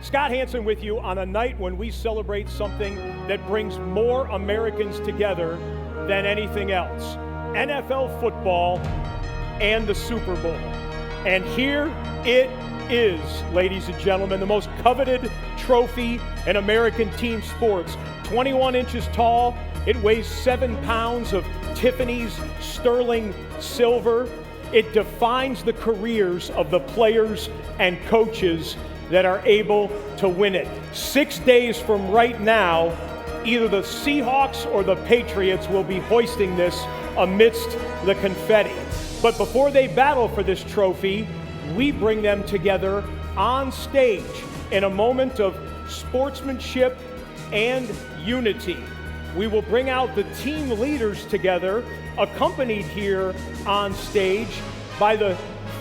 Scott Hanson with you on a night when we celebrate something that brings more Americans together than anything else. NFL football and the Super Bowl. And here it is, ladies and gentlemen, the most coveted trophy in American team sports. 21 inches tall, it weighs 7 pounds of Tiffany's sterling silver. It defines the careers of the players and coaches that are able to win it. 6 days from right now, either the Seahawks or the Patriots will be hoisting this amidst the confetti. But before they battle for this trophy, we bring them together on stage in a moment of sportsmanship and unity. We will bring out the team leaders together, accompanied here on stage by the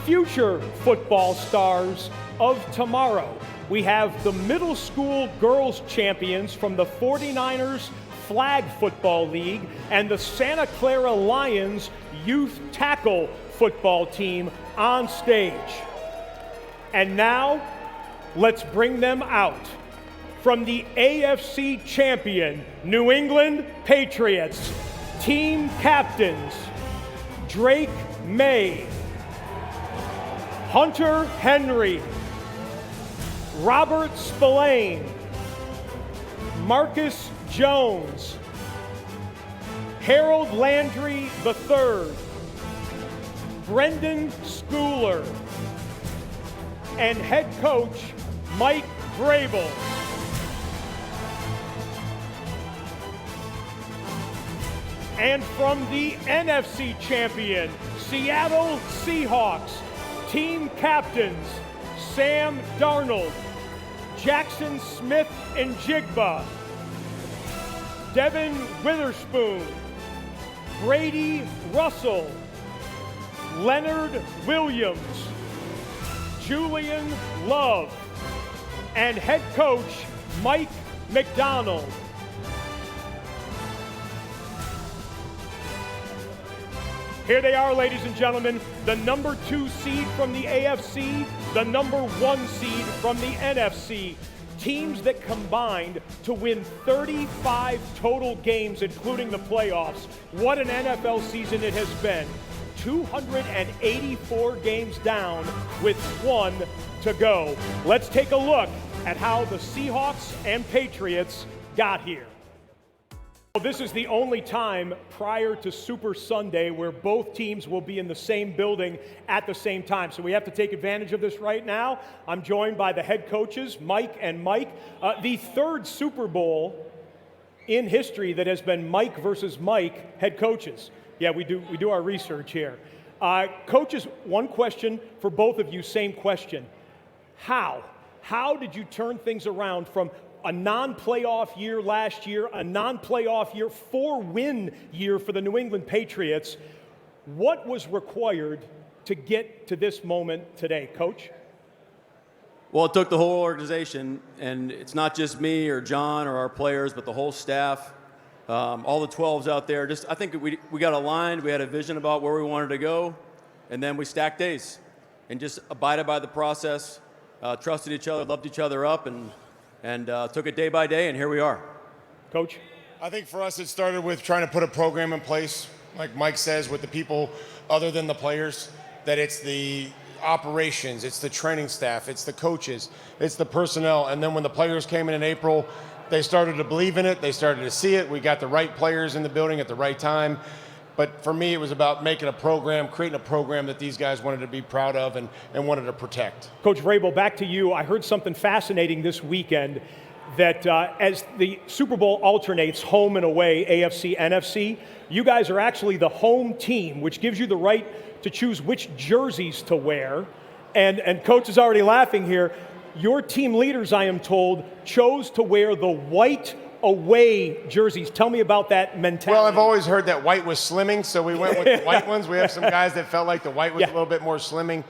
future football stars of tomorrow. We have the middle school girls champions from the 49ers Flag Football League and the Santa Clara Lions youth tackle football team on stage. And now, let's bring them out. From the AFC champion, New England Patriots, team captains, Drake May, Hunter Henry, Robert Spillane, Marcus Jones, Harold Landry III, Brendan Schooler, and head coach Mike Vrabel. And from the NFC champion, Seattle Seahawks, team captains Sam Darnold, Jackson Smith and Jigba, Devin Witherspoon, Brady Russell, Leonard Williams, Julian Love, and head coach Mike McDonald. Here they are, ladies and gentlemen, the number 2 seed from the AFC, the number 1 seed from the NFC. Teams that combined to win 35 total games, including the playoffs. What an NFL season it has been. 284 games down with 1 to go. Let's take a look at how the Seahawks and Patriots got here. This is the only time prior to Super Sunday where both teams will be in the same building at the same time. So we have to take advantage of this right now. I'm joined by the head coaches, Mike and Mike. The third Super Bowl in history that has been Mike versus Mike head coaches. Yeah, we do our research here. Coaches, one question for both of you, same question. How did you turn things around from a non-playoff year last year, a non-playoff year, 4-win year for the New England Patriots? What was required to get to this moment today, Coach? Well, it took the whole organization, and it's not just me or John or our players, but the whole staff, all the 12s out there. I think we got aligned, we had a vision about where we wanted to go, and then we stacked days and just abided by the process, trusted each other, loved each other up, and took it day by day, and here we are. Coach? I think for us it started with trying to put a program in place, like Mike says, with the people other than the players, that it's the operations, it's the training staff, it's the coaches, it's the personnel. And then when the players came in April, they started to believe in it, they started to see it. We got the right players in the building at the right time. But for me, it was about making a program, creating a program that these guys wanted to be proud of and wanted to protect. Coach Vrabel, back to you. I heard something fascinating this weekend that as the Super Bowl alternates home and away, AFC, NFC, you guys are actually the home team, which gives you the right to choose which jerseys to wear. And Coach is already laughing here. Your team leaders, I am told, chose to wear the white away jerseys. Tell me about that mentality. Well, I've always heard that white was slimming, so we went with the white ones. We have some guys that felt like the white was a little bit more slimming.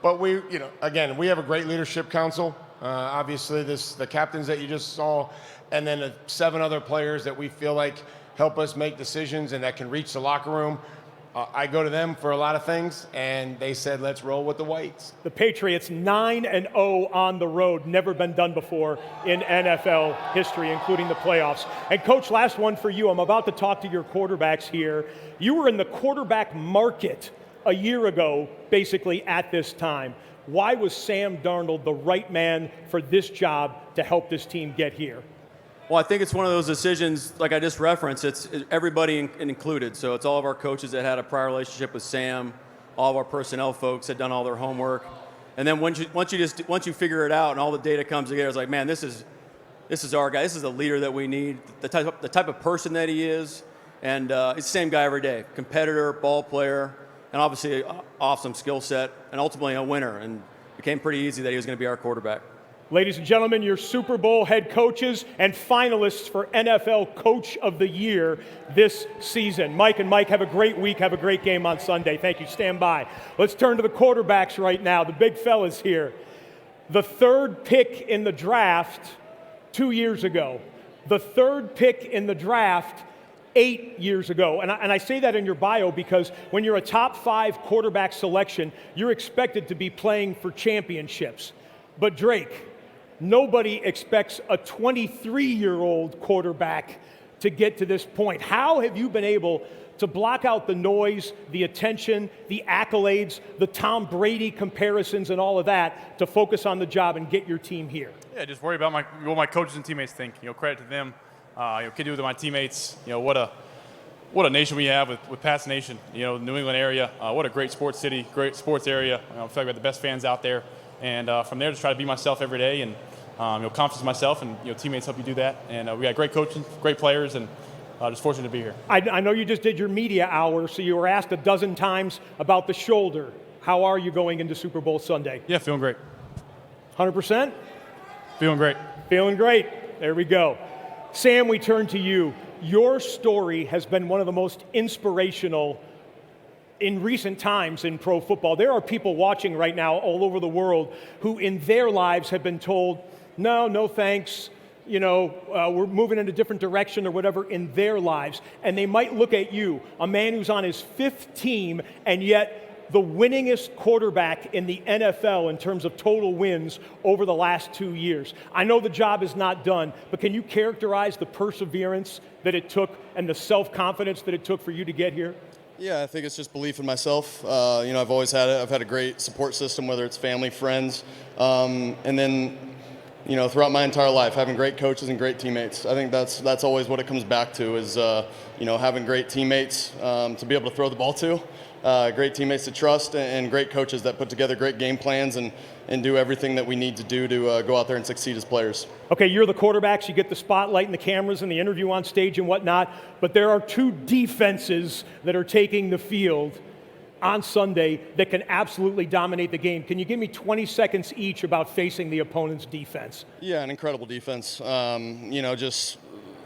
But we have a great leadership council. Obviously, the captains that you just saw, and then 7 other players that we feel like help us make decisions and that can reach the locker room. I go to them for a lot of things, and they said, let's roll with the whites. The Patriots 9-0 on the road, never been done before in NFL history, including the playoffs. And Coach, last one for you. I'm about to talk to your quarterbacks here. You were in the quarterback market a year ago, basically at this time. Why was Sam Darnold the right man for this job to help this team get here? Well, I think it's one of those decisions, like I just referenced, it's everybody included. So it's all of our coaches that had a prior relationship with Sam, all of our personnel folks had done all their homework. And then once you figure it out and all the data comes together, it's like, man, this is our guy. This is the leader that we need, the type of person that he is. And it's the same guy every day, competitor, ball player, and obviously an awesome skill set, and ultimately a winner. And it became pretty easy that he was going to be our quarterback. Ladies and gentlemen, your Super Bowl head coaches and finalists for NFL Coach of the Year this season. Mike and Mike, have a great week. Have a great game on Sunday. Thank you. Stand by. Let's turn to the quarterbacks right now. The big fellas here. The third pick in the draft 2 years ago. The third pick in the draft 8 years ago. And I say that in your bio because when you're a top 5 quarterback selection, you're expected to be playing for championships. But Drake, nobody expects a 23-year-old quarterback to get to this point. How have you been able to block out the noise, the attention, the accolades, the Tom Brady comparisons and all of that to focus on the job and get your team here? Yeah, just worry about what my coaches and teammates think. Credit to them. Can do with my teammates. What a nation we have with Pats Nation. The New England area. What a great sports city, great sports area. I feel like we have the best fans out there. And from there, just try to be myself every day and confidence in myself, and teammates help you do that. And we got great coaching, great players, and just fortunate to be here. I know you just did your media hour, so you were asked a dozen times about the shoulder. How are you going into Super Bowl Sunday? Yeah, feeling great. 100%? Feeling great. Feeling great. There we go. Sam, we turn to you. Your story has been one of the most inspirational in recent times in pro football. There are people watching right now all over the world who in their lives have been told, no thanks, we're moving in a different direction or whatever in their lives. And they might look at you, a man who's on his 5th team and yet the winningest quarterback in the NFL in terms of total wins over the last 2 years. I know the job is not done, but can you characterize the perseverance that it took and the self-confidence that it took for you to get here? Yeah, I think it's just belief in myself. I've always had it. I've had a great support system, whether it's family, friends, and then, throughout my entire life, having great coaches and great teammates. I think that's always what it comes back to is, having great teammates to be able to throw the ball to, great teammates to trust, and great coaches that put together great game plans and do everything that we need to do to go out there and succeed as players. Okay, you're the quarterbacks. You get the spotlight and the cameras and the interview on stage and whatnot, but there are 2 defenses that are taking the field on Sunday that can absolutely dominate the game. Can you give me 20 seconds each about facing the opponent's defense? Yeah, an incredible defense. Just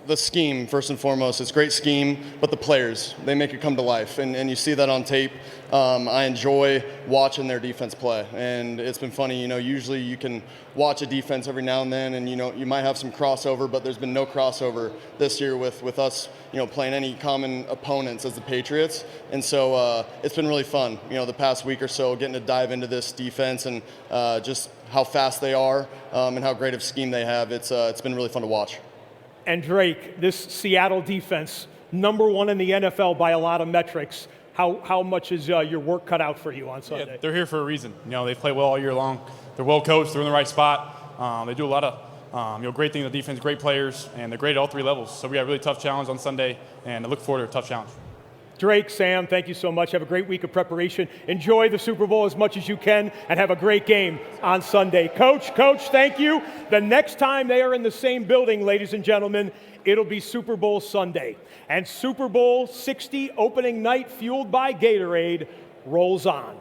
the scheme, first and foremost. It's a great scheme, but the players, they make it come to life. And you see that on tape. I enjoy watching their defense play. And it's been funny, usually you can watch a defense every now and then, and, you might have some crossover, but there's been no crossover this year with us, playing any common opponents as the Patriots. And so it's been really fun, the past week or so, getting to dive into this defense and just how fast they are and how great of a scheme they have. It's been really fun to watch. And Drake, this Seattle defense, #1 in the NFL by a lot of metrics. How much is your work cut out for you on Sunday? Yeah, they're here for a reason. They play well all year long. They're well coached. They're in the right spot. They do a lot of great things on defense, great players, and they're great at all 3 levels. So we got a really tough challenge on Sunday, and I look forward to a tough challenge. Drake, Sam, thank you so much. Have a great week of preparation. Enjoy the Super Bowl as much as you can and have a great game on Sunday. Coach, thank you. The next time they are in the same building, ladies and gentlemen, it'll be Super Bowl Sunday. And Super Bowl 60 opening night fueled by Gatorade rolls on.